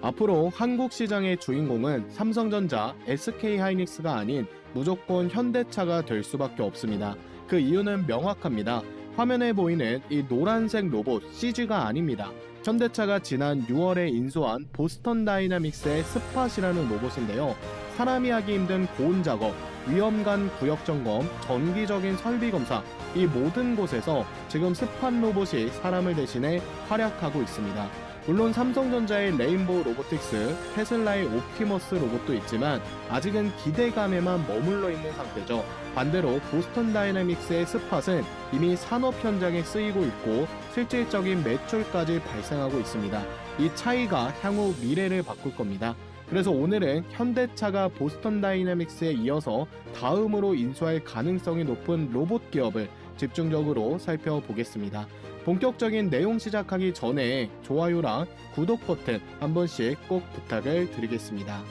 앞으로 한국 시장의 주인공은 삼성전자, SK하이닉스가 아닌 무조건 현대차가 될 수밖에 없습니다. 그 이유는 명확합니다. 화면에 보이는 이 노란색 로봇 CG가 아닙니다. 현대차가 지난 6월에 인수한 보스턴 다이나믹스의 스팟이라는 로봇인데요. 사람이 하기 힘든 고온 작업, 위험간 구역 점검, 정기적인 설비 검사, 이 모든 곳에서 지금 스팟 로봇이 사람을 대신해 활약하고 있습니다. 물론 삼성전자의 레인보우 로보틱스, 테슬라의 옵티머스 로봇도 있지만 아직은 기대감에만 머물러 있는 상태죠. 반대로 보스턴 다이나믹스의 스팟은 이미 산업 현장에 쓰이고 있고 실질적인 매출까지 발생하고 있습니다. 이 차이가 향후 미래를 바꿀 겁니다. 그래서 오늘은 현대차가 보스턴 다이나믹스에 이어서 다음으로 인수할 가능성이 높은 로봇 기업을 집중적으로 살펴보겠습니다. 본격적인 내용 시작하기 전에 좋아요랑 구독 버튼 한 번씩 꼭 부탁을 드리겠습니다.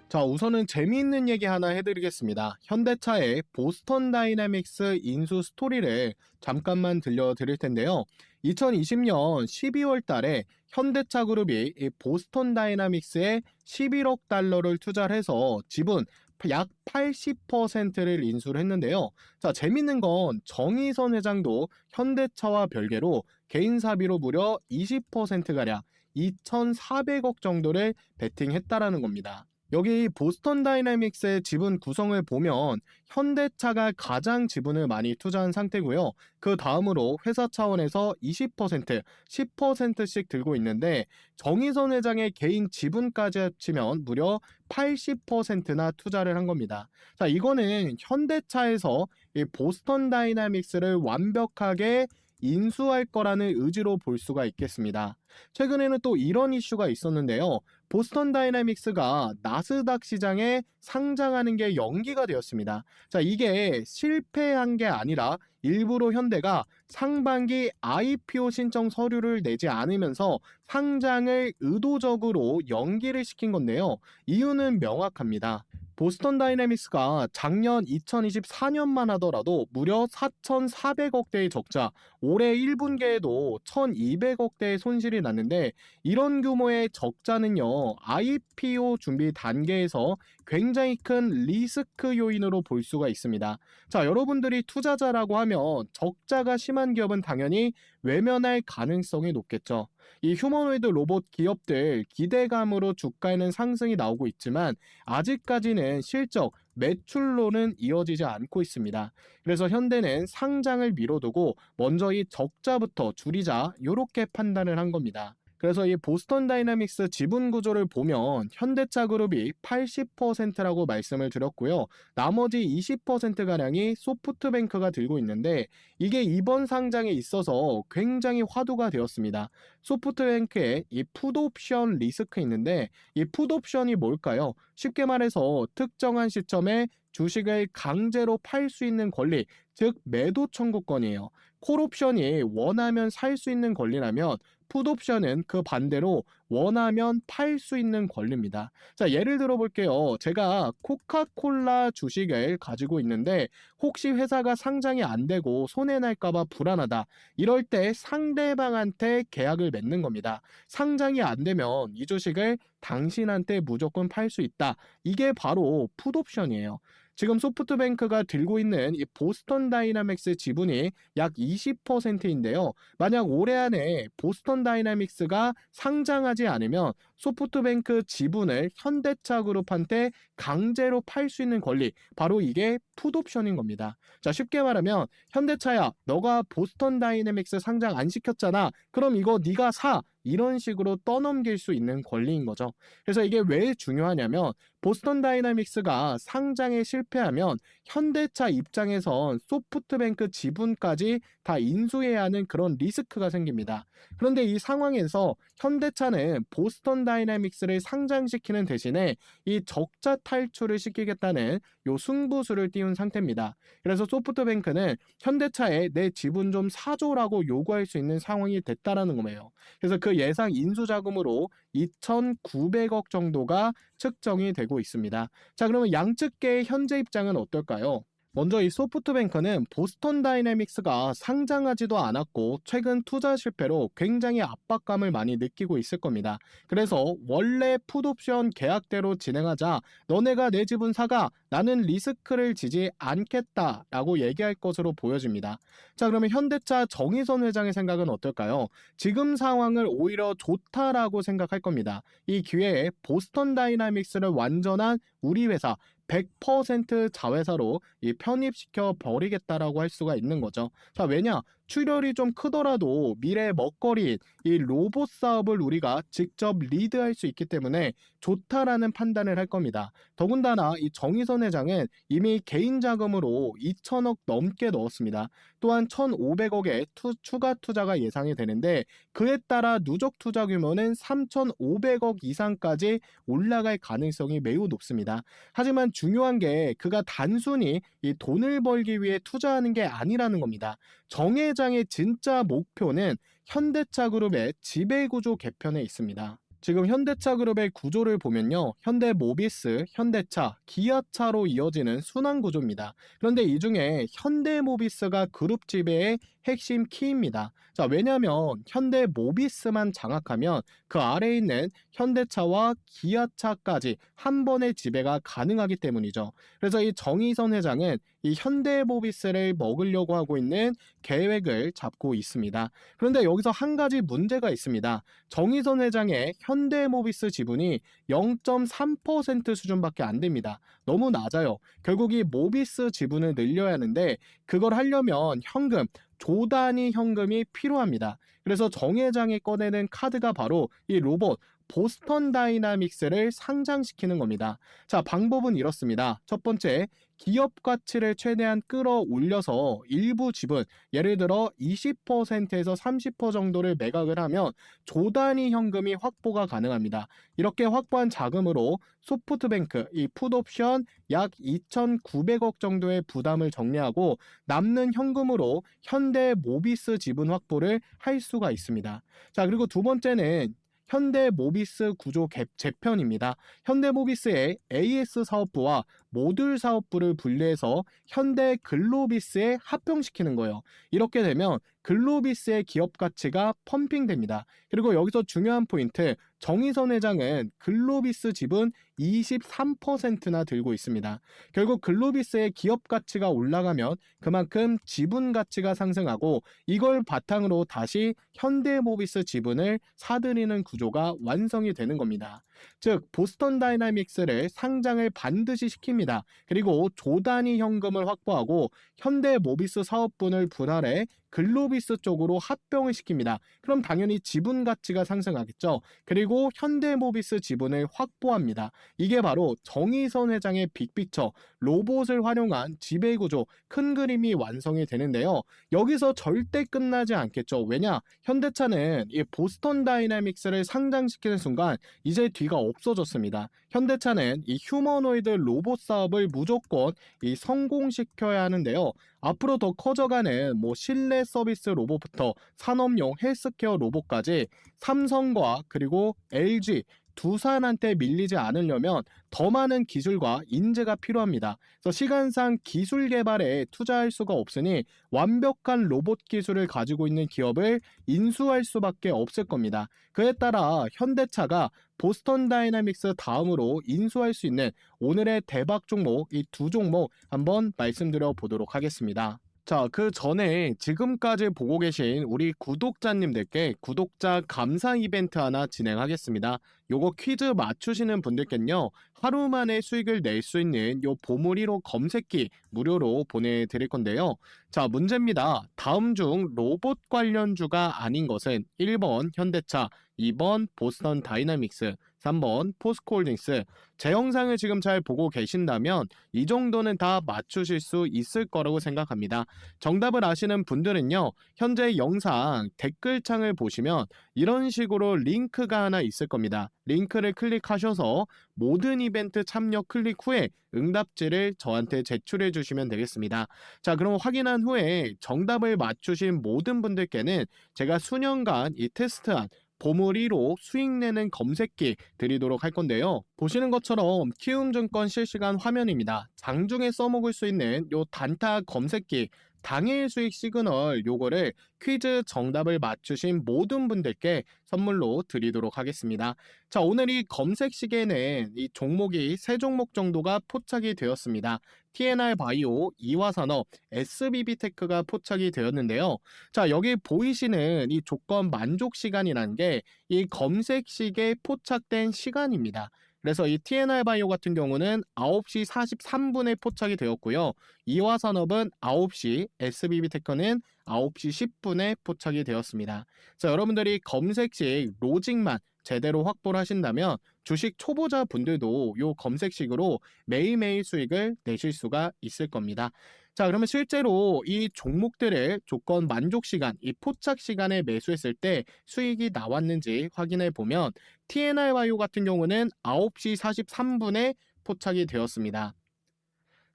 자, 우선은 재미있는 얘기 하나 해드리겠습니다. 현대차의 보스턴 다이나믹스 인수 스토리를 잠깐만 들려드릴 텐데요. 2020년 12월 달에 현대차 그룹이 이 보스턴 다이나믹스에 11억 달러를 투자를 해서 지분 약 80%를 인수를 했는데요. 자, 재밌는 건 정의선 회장도 현대차와 별개로 개인 사비로 무려 20%가량 2,400억 정도를 베팅했다라는 겁니다. 여기 보스턴 다이나믹스의 지분 구성을 보면 현대차가 가장 지분을 많이 투자한 상태고요. 그 다음으로 회사 차원에서 20%, 10%씩 들고 있는데 정의선 회장의 개인 지분까지 합치면 무려 80%나 투자를 한 겁니다. 자, 이거는 현대차에서 이 보스턴 다이나믹스를 완벽하게 인수할 거라는 의지로 볼 수가 있겠습니다. 최근에는 또 이런 이슈가 있었는데요. 보스턴 다이나믹스가 나스닥 시장에 상장하는 게 연기가 되었습니다. 자, 이게 실패한 게 아니라 일부러 현대가 상반기 IPO 신청 서류를 내지 않으면서 상장을 의도적으로 연기를 시킨 건데요. 이유는 명확합니다. 보스턴 다이나믹스가 작년 2024년만 하더라도 무려 4,400억대의 적자, 올해 1분기에도 1,200억대의 손실이 났는데 이런 규모의 적자는요, IPO 준비 단계에서 굉장히 큰 리스크 요인으로 볼 수가 있습니다. 자, 여러분들이 투자자라고 하면 적자가 심한 기업은 당연히 외면할 가능성이 높겠죠. 이 휴머노이드 로봇 기업들 기대감으로 주가에는 상승이 나오고 있지만 아직까지는 실적, 매출로는 이어지지 않고 있습니다. 그래서 현대는 상장을 미뤄두고 먼저 이 적자부터 줄이자 이렇게 판단을 한 겁니다. 그래서 이 보스턴 다이나믹스 지분 구조를 보면 현대차 그룹이 80%라고 말씀을 드렸고요. 나머지 20%가량이 소프트뱅크가 들고 있는데 이게 이번 상장에 있어서 굉장히 화두가 되었습니다. 소프트뱅크에 이 풋옵션 리스크 있는데 이 풋옵션이 뭘까요? 쉽게 말해서 특정한 시점에 주식을 강제로 팔 수 있는 권리, 즉 매도 청구권이에요. 콜옵션이 원하면 살 수 있는 권리라면 풋옵션은 그 반대로 원하면 팔 수 있는 권리입니다. 자, 예를 들어 볼게요. 제가 코카콜라 주식을 가지고 있는데 혹시 회사가 상장이 안 되고 손해 날까봐 불안하다. 이럴 때 상대방한테 계약을 맺는 겁니다. 상장이 안 되면 이 주식을 당신한테 무조건 팔 수 있다. 이게 바로 풋옵션이에요. 지금 소프트뱅크가 들고 있는 이 보스턴 다이나믹스 지분이 약 20%인데요. 만약 올해 안에 보스턴 다이나믹스가 상장하지 않으면 소프트뱅크 지분을 현대차 그룹한테 강제로 팔 수 있는 권리, 바로 이게 풋옵션인 겁니다. 자, 쉽게 말하면 현대차야, 너가 보스턴 다이내믹스 상장 안 시켰잖아. 그럼 이거 네가 사. 이런 식으로 떠넘길 수 있는 권리인 거죠. 그래서 이게 왜 중요하냐면 보스턴 다이나믹스가 상장에 실패하면 현대차 입장에선 소프트뱅크 지분까지 다 인수해야 하는 그런 리스크가 생깁니다. 그런데 이 상황에서 현대차는 보스턴 다이나믹스를 상장시키는 대신에 이 적자 탈출을 시키겠다는 요 승부수를 띄운 상태입니다. 그래서 소프트뱅크는 현대차에 내 지분 좀 사줘라고 요구할 수 있는 상황이 됐다라는 거예요. 그래서 그 예상 인수 자금으로 2,900억 정도가 측정이 되고 있습니다. 자, 그러면 양측계의 현재 입장은 어떨까요? 먼저 이 소프트뱅크는 보스턴 다이내믹스가 상장하지도 않았고 최근 투자 실패로 굉장히 압박감을 많이 느끼고 있을 겁니다. 그래서 원래 풋옵션 계약대로 진행하자, 너네가 내 지분 사가, 나는 리스크를 지지 않겠다라고 얘기할 것으로 보여집니다. 자, 그러면 현대차 정의선 회장의 생각은 어떨까요? 지금 상황을 오히려 좋다라고 생각할 겁니다. 이 기회에 보스턴 다이나믹스를 완전한 우리 회사 100% 자회사로 편입시켜 버리겠다라고 할 수가 있는 거죠. 자, 왜냐? 출혈이 좀 크더라도 미래의 먹거리인 이 로봇 사업을 우리가 직접 리드할 수 있기 때문에 좋다라는 판단을 할 겁니다. 더군다나 이 정의선 회장은 이미 개인 자금으로 2천억 넘게 넣었습니다. 또한 1,500억의 추가 투자가 예상이 되는데, 그에 따라 누적 투자 규모는 3,500억 이상까지 올라갈 가능성이 매우 높습니다. 하지만 중요한 게 그가 단순히 이 돈을 벌기 위해 투자하는 게 아니라는 겁니다. 정 회장의 진짜 목표는 현대차 그룹의 지배구조 개편에 있습니다. 지금 현대차 그룹의 구조를 보면요, 현대모비스, 현대차, 기아차로 이어지는 순환 구조입니다. 그런데 이 중에 현대모비스가 그룹 지배의 핵심 키입니다. 자, 왜냐하면 현대모비스만 장악하면 그 아래에 있는 현대차와 기아차까지 한 번의 지배가 가능하기 때문이죠. 그래서 이 정의선 회장은 이 현대모비스를 먹으려고 하고 있는 계획을 잡고 있습니다. 그런데 여기서 한 가지 문제가 있습니다. 정의선 회장의 현대모비스 지분이 0.3% 수준밖에 안 됩니다. 너무 낮아요. 결국 이 모비스 지분을 늘려야 하는데, 그걸 하려면 현금, 조 단위 현금이 필요합니다. 그래서 정 회장이 꺼내는 카드가 바로 이 로봇 보스턴 다이나믹스를 상장시키는 겁니다. 자, 방법은 이렇습니다. 첫 번째, 기업 가치를 최대한 끌어올려서 일부 지분, 예를 들어 20%에서 30% 정도를 매각을 하면 조 단위 현금이 확보가 가능합니다. 이렇게 확보한 자금으로 소프트뱅크, 이 풋옵션 약 2,900억 정도의 부담을 정리하고 남는 현금으로 현대 모비스 지분 확보를 할 수가 있습니다. 자, 그리고 두 번째는 현대모비스 구조 재편입니다. 현대모비스의 AS 사업부와 모듈 사업부를 분리해서 현대글로비스에 합병시키는 거예요. 이렇게 되면 글로비스의 기업 가치가 펌핑됩니다. 그리고 여기서 중요한 포인트, 정의선 회장은 글로비스 지분 23%나 들고 있습니다. 결국 글로비스의 기업 가치가 올라가면 그만큼 지분 가치가 상승하고, 이걸 바탕으로 다시 현대모비스 지분을 사들이는 구조가 완성이 되는 겁니다. 즉, 보스턴 다이나믹스를 상장을 반드시 시킵니다. 그리고 조 단위 현금을 확보하고 현대모비스 사업분을 분할해 글로비스 쪽으로 합병을 시킵니다. 그럼 당연히 지분 가치가 상승하겠죠. 그리고 현대모비스 지분을 확보합니다. 이게 바로 정의선 회장의 빅픽처, 로봇을 활용한 지배구조, 큰 그림이 완성이 되는데요. 여기서 절대 끝나지 않겠죠. 왜냐? 현대차는 이 보스턴 다이내믹스를 상장시키는 순간 이제 뒤가 없어졌습니다. 현대차는 이 휴머노이드 로봇 사업을 무조건 성공시켜야 하는데요. 앞으로 더 커져가는 실내 서비스 로봇부터 산업용 헬스케어 로봇까지 삼성과 그리고 LG, 두산한테 밀리지 않으려면 더 많은 기술과 인재가 필요합니다. 그래서 시간상 기술 개발에 투자할 수가 없으니 완벽한 로봇 기술을 가지고 있는 기업을 인수할 수밖에 없을 겁니다. 그에 따라 현대차가 보스턴 다이나믹스 다음으로 인수할 수 있는 오늘의 대박 종목, 이 두 종목 한번 말씀드려 보도록 하겠습니다. 자, 그 전에 지금까지 보고 계신 우리 구독자님들께 구독자 감사 이벤트 하나 진행하겠습니다. 요거 퀴즈 맞추시는 분들께는요, 하루 만에 수익을 낼 수 있는 요 보물 1호 검색기 무료로 보내드릴 건데요. 자, 문제입니다. 다음 중 로봇 관련주가 아닌 것은 1번 현대차, 2번 보스턴 다이나믹스, 3번 포스코홀딩스. 제 영상을 지금 잘 보고 계신다면 이 정도는 다 맞추실 수 있을 거라고 생각합니다. 정답을 아시는 분들은요, 현재 영상 댓글창을 보시면 이런 식으로 링크가 하나 있을 겁니다. 링크를 클릭하셔서 모든 이벤트 참여 클릭 후에 응답지를 저한테 제출해 주시면 되겠습니다. 자, 그럼 확인한 후에 정답을 맞추신 모든 분들께는 제가 수년간 이 테스트한 보물 1호 수익 내는 검색기 드리도록 할 건데요. 보시는 것처럼 키움증권 실시간 화면입니다. 장중에 써먹을 수 있는 요 단타 검색기 당일 수익 시그널 요거를 퀴즈 정답을 맞추신 모든 분들께 선물로 드리도록 하겠습니다. 자, 오늘 이 검색 시계는 이 종목이 세 종목 정도가 포착이 되었습니다. TNR 바이오, 이화산업, SBB테크가 포착이 되었는데요. 자, 여기 보이시는 이 조건 만족 시간이라는 게 이 검색 시계 포착된 시간입니다. 그래서 이 TNR 바이오 같은 경우는 9시 43분에 포착이 되었고요. 이화산업은 9시, SBB테크는 9시 10분에 포착이 되었습니다. 자, 여러분들이 검색 시 로직만 제대로 확보를 하신다면 주식 초보자 분들도 요 검색식으로 매일매일 수익을 내실 수가 있을 겁니다. 자, 그러면 실제로 이 종목들의 조건 만족 시간, 이 포착 시간에 매수했을 때 수익이 나왔는지 확인해 보면 TNR 바이오 같은 경우는 9시 43분에 포착이 되었습니다.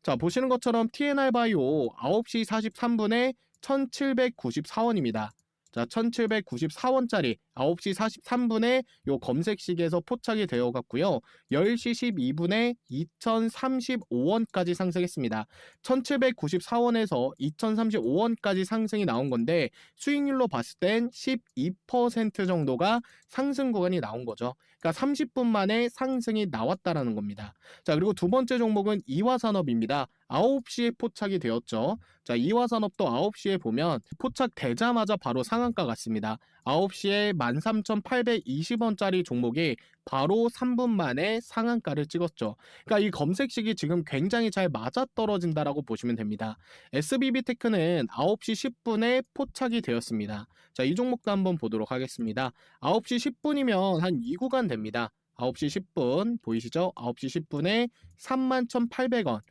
자, 보시는 것처럼 TNR 바이오 9시 43분에 1794원입니다. 자, 1794원짜리 9시 43분에 요 검색식에서 포착이 되어 갔고요. 10시 12분에 2035원까지 상승했습니다. 1794원에서 2035원까지 상승이 나온 건데 수익률로 봤을 땐 12% 정도가 상승 구간이 나온 거죠. 그러니까 30분 만에 상승이 나왔다라는 겁니다. 자, 그리고 두 번째 종목은 이화산업입니다. 9시에 포착이 되었죠. 자, 이화산업도 9시에 보면 포착되자마자 바로 상한가 갔습니다. 9시에 13,820원짜리 종목이 바로 3분 만에 상한가를 찍었죠. 그러니까 이 검색식이 지금 굉장히 잘 맞아떨어진다라고 보시면 됩니다. SBB테크는 9시 10분에 포착이 되었습니다. 자, 이 종목도 한번 보도록 하겠습니다. 9시 10분이면 한 2구간 됩니다. 9시 10분 보이시죠? 9시 10분에 31,800원,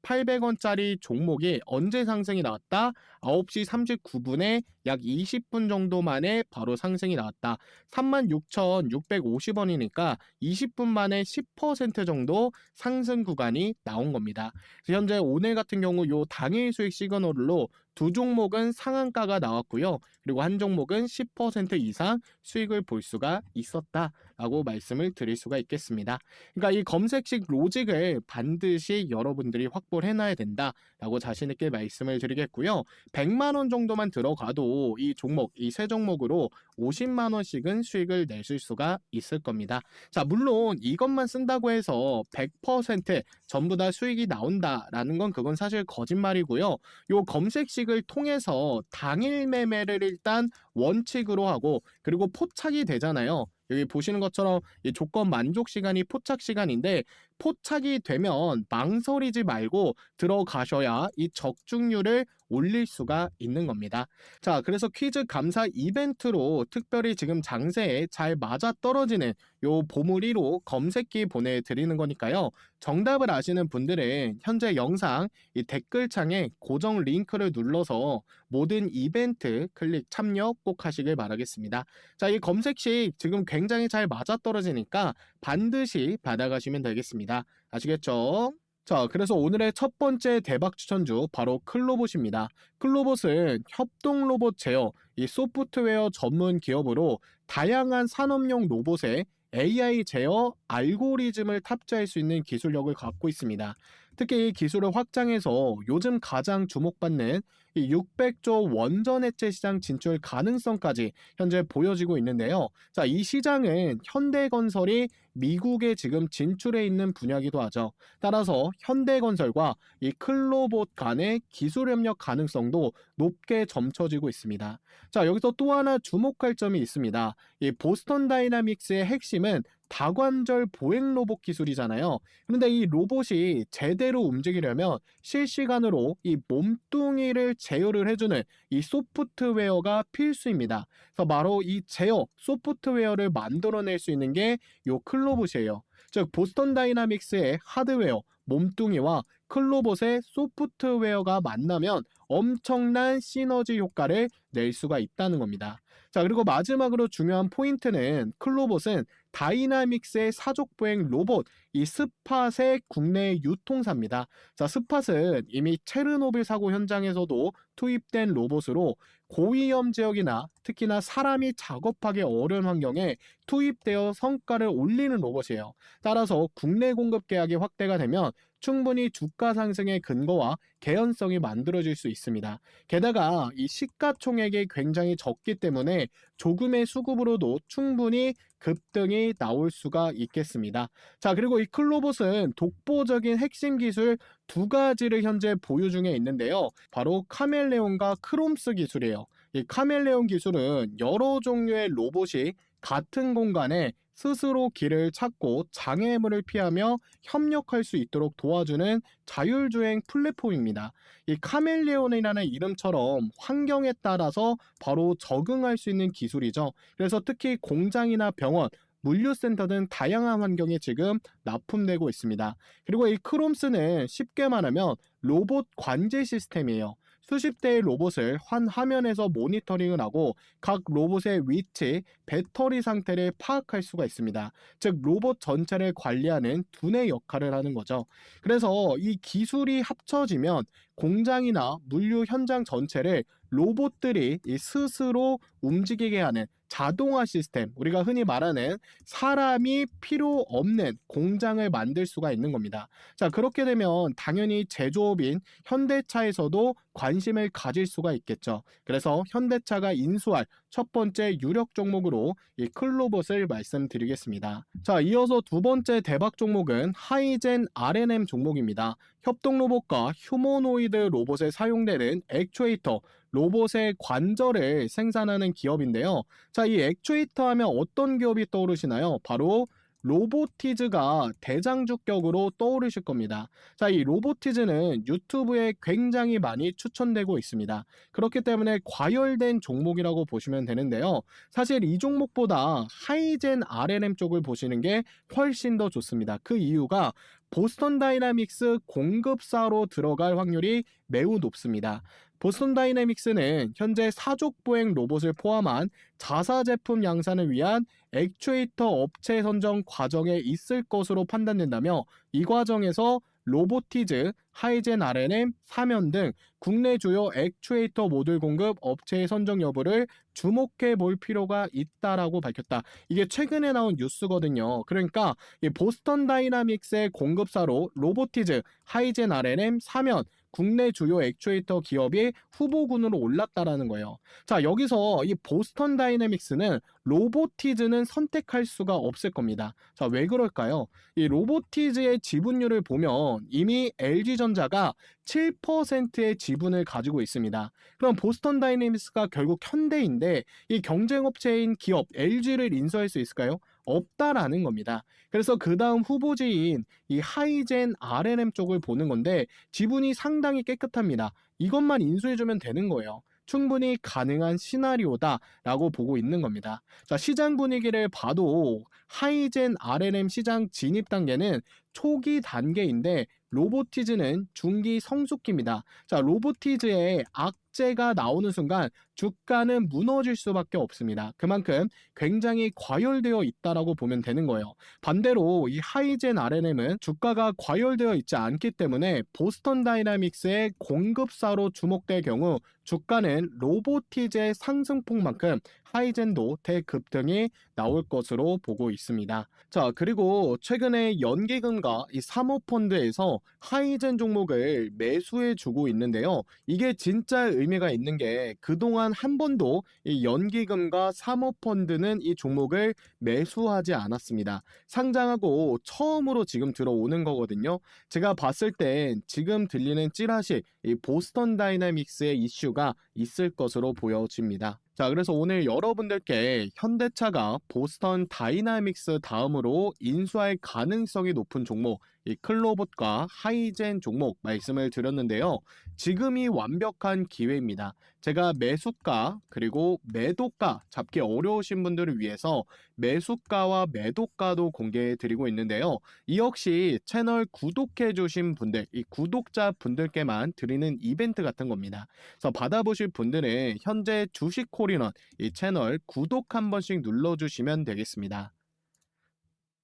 31,800원짜리 종목이 언제 상승이 나왔다? 9시 39분에 약 20분 정도 만에 바로 상승이 나왔다. 36,650원이니까 20분 만에 10% 정도 상승 구간이 나온 겁니다. 현재 오늘 같은 경우 요 당일 수익 시그널로 두 종목은 상한가가 나왔고요. 그리고 한 종목은 10% 이상 수익을 볼 수가 있었다라고 말씀을 드릴 수가 있겠습니다. 그러니까 이 검색식 로직을 반드시 여러분들이 확보를 해놔야 된다라고 자신 있게 말씀을 드리겠고요. 100만 원 정도만 들어가도 이 종목, 이 세 종목으로 50만 원씩은 수익을 내실 수가 있을 겁니다. 자, 물론 이것만 쓴다고 해서 100% 전부 다 수익이 나온다라는 건 그건 사실 거짓말이고요. 요 검색식을 통해서 당일 매매를 일단 원칙으로 하고 그리고 포착이 되잖아요. 여기 보시는 것처럼 이 조건 만족 시간이 포착 시간인데 포착이 되면 망설이지 말고 들어가셔야 이 적중률을 올릴 수가 있는 겁니다. 자, 그래서 퀴즈 감사 이벤트로 특별히 지금 장세에 잘 맞아떨어지는 요 보물 1호 검색기 보내드리는 거니까요. 정답을 아시는 분들은 현재 영상 이 댓글창에 고정 링크를 눌러서 모든 이벤트 클릭 참여 꼭 하시길 바라겠습니다. 자, 이 검색식 지금 굉장히 잘 맞아떨어지니까 반드시 받아가시면 되겠습니다. 아시겠죠? 자, 그래서 오늘의 첫 번째 대박 추천주 바로 클로봇입니다. 클로봇은 협동 로봇 제어, 이 소프트웨어 전문 기업으로 다양한 산업용 로봇에 AI 제어 알고리즘을 탑재할 수 있는 기술력을 갖고 있습니다. 특히 이 기술을 확장해서 요즘 가장 주목받는 이 600조 원전 해체 시장 진출 가능성까지 현재 보여지고 있는데요. 자, 이 시장은 현대건설이 미국에 지금 진출해 있는 분야이기도 하죠. 따라서 현대건설과 이 클로봇 간의 기술 협력 가능성도 높게 점쳐지고 있습니다. 자, 여기서 또 하나 주목할 점이 있습니다. 이 보스턴 다이나믹스의 핵심은 다관절 보행 로봇 기술이잖아요. 그런데 이 로봇이 제대로 움직이려면 실시간으로 이 몸뚱이를 제어를 해주는 이 소프트웨어가 필수입니다. 그래서 바로 이 제어 소프트웨어를 만들어낼 수 있는 게 요 클로봇이에요. 즉 보스턴 다이나믹스의 하드웨어 몸뚱이와 클로봇의 소프트웨어가 만나면 엄청난 시너지 효과를 낼 수가 있다는 겁니다. 자, 그리고 마지막으로 중요한 포인트는 클로봇은 다이나믹스의 사족보행 로봇 이 스팟의 국내 유통사입니다. 자, 스팟은 이미 체르노빌 사고 현장에서도 투입된 로봇으로 고위험 지역이나 특히나 사람이 작업하기 어려운 환경에 투입되어 성과를 올리는 로봇이에요. 따라서 국내 공급 계약이 확대가 되면 충분히 주가 상승의 근거와 개연성이 만들어질 수 있습니다. 게다가 이 시가총액이 굉장히 적기 때문에 조금의 수급으로도 충분히 급등이 나올 수가 있겠습니다. 자, 그리고 이 클로봇은 독보적인 핵심 기술 두 가지를 현재 보유 중에 있는데요. 바로 카멜레온과 크롬스 기술이에요. 이 카멜레온 기술은 여러 종류의 로봇이 같은 공간에 스스로 길을 찾고 장애물을 피하며 협력할 수 있도록 도와주는 자율주행 플랫폼입니다. 이 카멜레온이라는 이름처럼 환경에 따라서 바로 적응할 수 있는 기술이죠. 그래서 특히 공장이나 병원, 물류센터 등 다양한 환경에 지금 납품되고 있습니다. 그리고 이 크롬스는 쉽게 말하면 로봇 관제 시스템이에요. 수십 대의 로봇을 한 화면에서 모니터링을 하고 각 로봇의 위치, 배터리 상태를 파악할 수가 있습니다. 즉 로봇 전체를 관리하는 두뇌 역할을 하는 거죠. 그래서 이 기술이 합쳐지면 공장이나 물류 현장 전체를 로봇들이 스스로 움직이게 하는 자동화 시스템, 우리가 흔히 말하는 사람이 필요 없는 공장을 만들 수가 있는 겁니다. 자, 그렇게 되면 당연히 제조업인 현대차에서도 관심을 가질 수가 있겠죠. 그래서 현대차가 인수할 첫 번째 유력 종목으로 이 클로봇을 말씀드리겠습니다. 자, 이어서 두 번째 대박 종목은 하이젠 R&M 종목입니다. 협동 로봇과 휴머노이드 로봇에 사용되는 액추에이터, 로봇의 관절을 생산하는 기업인데요. 자, 이 액추에이터 하면 어떤 기업이 떠오르시나요? 바로 로보티즈가 대장주격으로 떠오르실 겁니다. 자, 이 로보티즈는 유튜브에 굉장히 많이 추천되고 있습니다. 그렇기 때문에 과열된 종목이라고 보시면 되는데요. 사실 이 종목보다 하이젠 R&M 쪽을 보시는 게 훨씬 더 좋습니다. 그 이유가 보스턴 다이나믹스 공급사로 들어갈 확률이 매우 높습니다. 보스턴 다이내믹스는 현재 사족 보행 로봇을 포함한 자사 제품 양산을 위한 액추에이터 업체 선정 과정에 있을 것으로 판단된다며 이 과정에서 로보티즈, 하이젠 R&M, 사면 등 국내 주요 액추에이터 모듈 공급 업체의 선정 여부를 주목해 볼 필요가 있다라고 밝혔다. 이게 최근에 나온 뉴스거든요. 그러니까 이 보스턴 다이나믹스의 공급사로 로보티즈, 하이젠 R&M, 사면 국내 주요 액추에이터 기업이 후보군으로 올랐다라는 거예요. 자, 여기서 이 보스턴 다이내믹스는 로보티즈는 선택할 수가 없을 겁니다. 자, 왜 그럴까요? 이 로보티즈의 지분율을 보면 이미 LG전자가 7%의 지분을 가지고 있습니다. 그럼 보스턴 다이내믹스가 결국 현대인데 이 경쟁업체인 기업 LG를 인수할 수 있을까요? 없다라는 겁니다. 그래서 그 다음 후보지인 이 하이젠 R&M 쪽을 보는 건데 지분이 상당히 깨끗합니다. 이것만 인수해주면 되는 거예요. 충분히 가능한 시나리오다라고 보고 있는 겁니다. 자, 시장 분위기를 봐도 하이젠 R&M 시장 진입 단계는 초기 단계인데 로보티즈는 중기 성숙기입니다. 자, 로보티즈의 악재가 나오는 순간 주가는 무너질 수밖에 없습니다. 그만큼 굉장히 과열되어 있다라고 보면 되는 거예요. 반대로 이 하이젠 R&M은 주가가 과열되어 있지 않기 때문에 보스턴 다이나믹스의 공급사로 주목될 경우 주가는 로보티즈의 상승폭만큼 하이젠도 대급등이 나올 것으로 보고 있습니다. 자, 그리고 최근에 연기금과 이 사모펀드에서 하이젠 종목을 매수해 주고 있는데요. 이게 진짜 의미가 있는 게 그동안 한 번도 이 연기금과 사모펀드는 이 종목을 매수하지 않았습니다. 상장하고 처음으로 지금 들어오는 거거든요. 제가 봤을 땐 지금 들리는 찌라시 이 보스턴 다이내믹스의 이슈가 있을 것으로 보여집니다. 자, 그래서 오늘 여러분들께 현대차가 보스턴 다이나믹스 다음으로 인수할 가능성이 높은 종목, 이 클로봇과 하이젠 종목 말씀을 드렸는데요. 지금이 완벽한 기회입니다. 제가 매수가 그리고 매도가 잡기 어려우신 분들을 위해서 매수가와 매도가도 공개해 드리고 있는데요. 이 역시 채널 구독해 주신 분들, 이 구독자 분들께만 드리는 이벤트 같은 겁니다. 그래서 받아보실 분들은 현재 주식콜인원 이 채널 구독 한 번씩 눌러주시면 되겠습니다.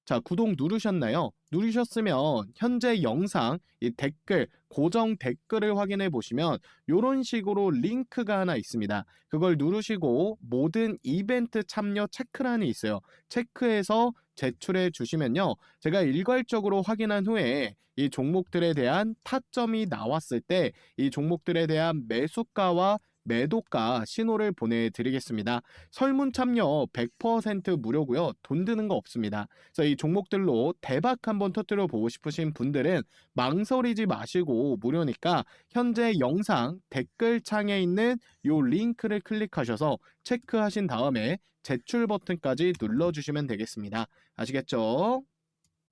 자, 구독 누르셨나요? 누르셨으면 현재 영상 이 댓글, 고정 댓글을 확인해 보시면 이런 식으로 링크가 하나 있습니다. 그걸 누르시고 모든 이벤트 참여 체크란이 있어요. 체크해서 제출해 주시면요. 제가 일괄적으로 확인한 후에 이 종목들에 대한 타점이 나왔을 때 이 종목들에 대한 매수가와 매도가 신호를 보내드리겠습니다. 설문 참여 100% 무료고요. 돈 드는 거 없습니다. 그래서 이 종목들로 대박 한번 터뜨려 보고 싶으신 분들은 망설이지 마시고 무료니까 현재 영상 댓글창에 있는 이 링크를 클릭하셔서 체크하신 다음에 제출 버튼까지 눌러주시면 되겠습니다. 아시겠죠?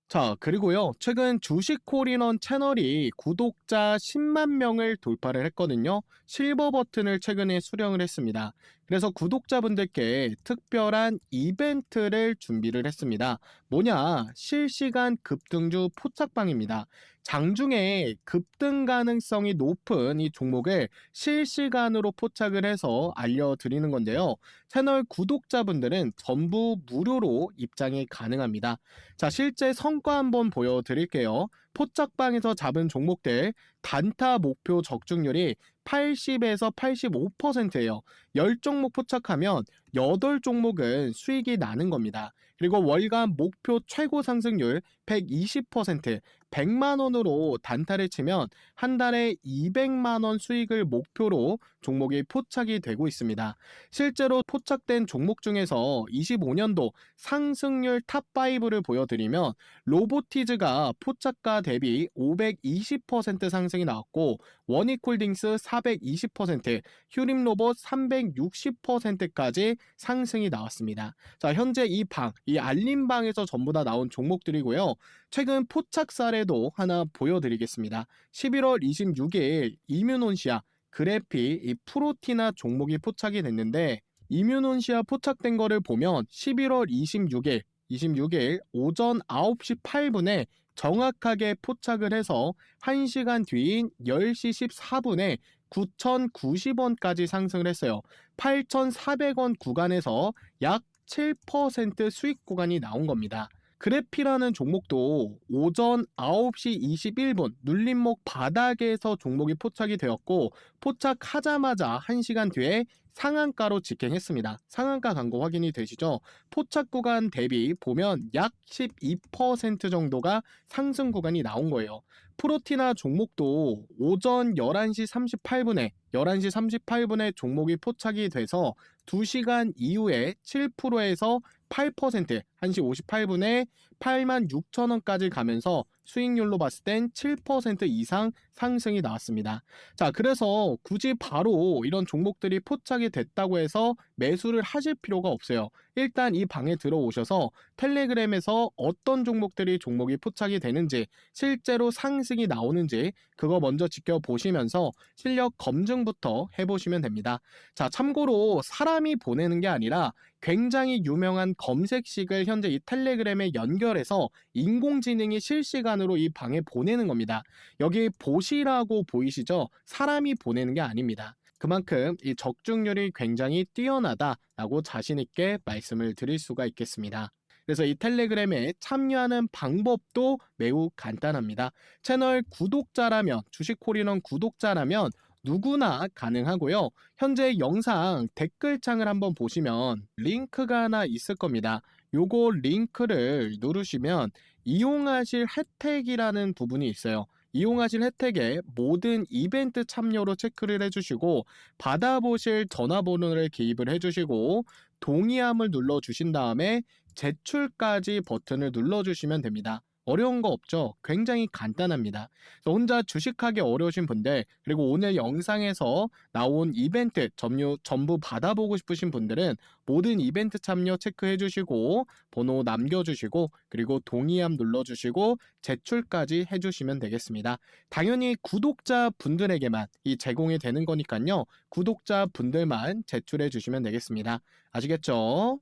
자, 그리고요. 최근 주식 콜인원 채널이 구독자 10만 명을 돌파를 했거든요. 실버 버튼을 최근에 수령을 했습니다. 그래서 구독자분들께 특별한 이벤트를 준비를 했습니다. 뭐냐? 실시간 급등주 포착방입니다. 장중에 급등 가능성이 높은 이 종목을 실시간으로 포착을 해서 알려드리는 건데요. 채널 구독자분들은 전부 무료로 입장이 가능합니다. 자, 실제 성과 한번 보여드릴게요. 포착방에서 잡은 종목들 단타 목표 적중률이 80에서 85%예요. 10종목 포착하면 8종목은 수익이 나는 겁니다. 그리고 월간 목표 최고 상승률 120%, 100만 원으로 단타를 치면 한 달에 200만 원 수익을 목표로 종목이 포착이 되고 있습니다. 실제로 포착된 종목 중에서 25년도 상승률 탑5를 보여드리면 로보티즈가 포착가 대비 520% 상승이 나왔고 원익홀딩스 420%, 휴림로봇 360%까지 상승이 나왔습니다. 자, 현재 이 알림방에서 전부 다 나온 종목들이고요. 최근 포착 사례도 하나 보여드리겠습니다. 11월 26일 이뮤논시아, 그래피, 이 프로티나 종목이 포착이 됐는데 이뮤논시아 포착된 거를 보면 11월 26일 오전 9시 8분에 정확하게 포착을 해서 1시간 뒤인 10시 14분에 9,090원까지 상승을 했어요. 8,400원 구간에서 약 7% 수익 구간이 나온 겁니다. 그래피라는 종목도 오전 9시 21분 눌림목 바닥에서 종목이 포착이 되었고 포착하자마자 1시간 뒤에 상한가로 직행했습니다. 상한가 간 거 확인이 되시죠? 포착 구간 대비 보면 약 12% 정도가 상승 구간이 나온 거예요. 프로티나 종목도 오전 11시 38분에 종목이 포착이 돼서 2시간 이후에 7%에서 8%, 1시 58분에 86,000원까지 가면서 수익률로 봤을 땐 7% 이상 상승이 나왔습니다. 자, 그래서 굳이 바로 이런 종목들이 포착이 됐다고 해서 매수를 하실 필요가 없어요. 일단 이 방에 들어오셔서 텔레그램에서 어떤 종목이 포착이 되는지, 실제로 상승이 나오는지 그거 먼저 지켜보시면서 실력 검증부터 해보시면 됩니다. 자, 참고로 사람이 보내는 게 아니라 굉장히 유명한 검색식을 현재 이 텔레그램에 연결해서 인공지능이 실시간으로 이 방에 보내는 겁니다. 여기 보시라고 보이시죠? 사람이 보내는 게 아닙니다. 그만큼 이 적중률이 굉장히 뛰어나다라고 자신 있게 말씀을 드릴 수가 있겠습니다. 그래서 이 텔레그램에 참여하는 방법도 매우 간단합니다. 채널 구독자라면, 주식콜인원 구독자라면 누구나 가능하고요. 현재 영상 댓글창을 한번 보시면 링크가 하나 있을 겁니다. 요거 링크를 누르시면 이용하실 혜택이라는 부분이 있어요. 이용하실 혜택에 모든 이벤트 참여로 체크를 해주시고 받아보실 전화번호를 기입을 해주시고 동의함을 눌러주신 다음에 제출까지 버튼을 눌러주시면 됩니다. 어려운 거 없죠? 굉장히 간단합니다. 그래서 혼자 주식하기 어려우신 분들, 그리고 오늘 영상에서 나온 이벤트 전부 받아보고 싶으신 분들은 모든 이벤트 참여 체크해 주시고 번호 남겨주시고 그리고 동의함 눌러주시고 제출까지 해주시면 되겠습니다. 당연히 구독자 분들에게만 이 제공이 되는 거니까요. 구독자 분들만 제출해 주시면 되겠습니다. 아시겠죠?